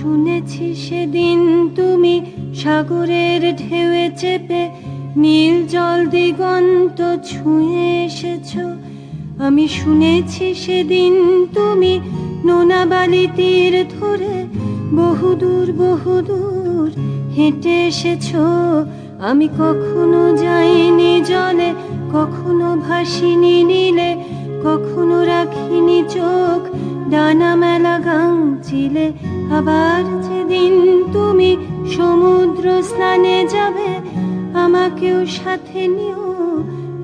শুনেছি সেদিন তুমি সাগরের ঢেউয়ে চেপে নীল জল দিগন্ত ছুঁয়ে এসেছ। আমি শুনেছি সেদিন তুমি নোনা বালি তীর ধরে বহুদূর বহুদূর হেঁটে এসেছ। আমি কখনো যাইনি জলে, কখনো ভাসিনি নীলে, কখনো রাখিনি চোখ ডানা মেলা গাংচিলে। আবার যেদিন তুমি সমুদ্র স্নানে যাবে, আমাকেও সাথে নিও,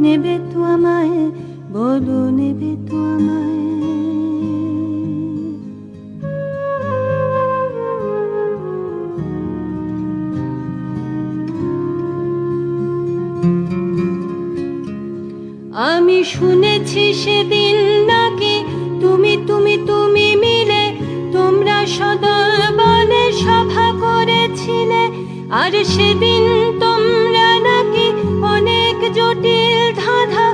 নেবে তো আমায়, বলো নেবে তো আমায়। আমি শুনেছি সেদিন নাকি তুমি তুমি তুমি মিলে তোমরা সদল বলে সভা করেছিলে। আর সেদিন তোমরা নাকি অনেক জটিল ধাঁধা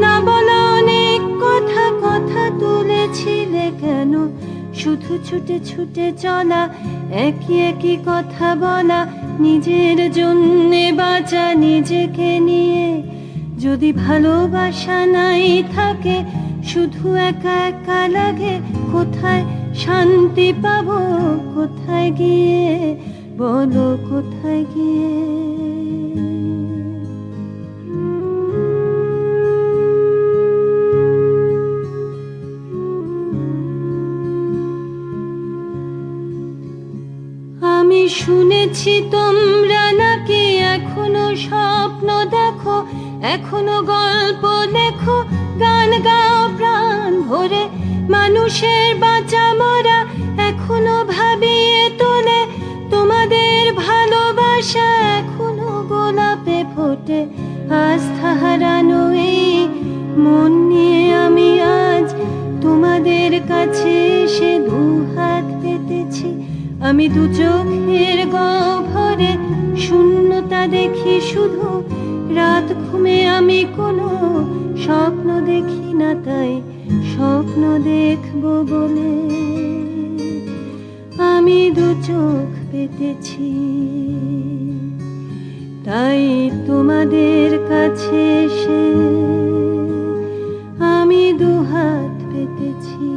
না বলা অনেক কথা কথা তুলেছিলে। কেন শুধু ছুটে ছুটে চলা, একই একই কথা বলা, নিজের জন্যে বাঁচা নিজেকে নিয়ে। যদি ভালোবাসা নাই থাকে, শুধু একা একা লাগে, কোথায় শান্তি পাবো, কোথায় গিয়ে, বলো কোথায় গিয়ে। আমি শুনেছি তোমরা নাকি এখনো স্বপ্ন দেখো, এখনো গল্প লেখো, গান গাও প্রাণ ভরে, মানুষের বাঁচা মরা এখনো ভাবিয়ে তোলে। তোমাদের ভালোবাসা এখনো গোলাপে ফোটে। আস্থা হারানো এই মন নিয়ে আমি আজ তোমাদের কাছে এসে দুহাত পেতেছি। আমি দু চোখের গহ্বরে শূন্যতা দেখি শুধু, রাত ঘুমে আমি কোনো স্বপ্ন দেখি না, তাই স্বপ্ন দেখবো বলে আমি দু চোখ পেতেছি। তাই তোমাদের কাছে এসে আমি দুহাত পেতেছি।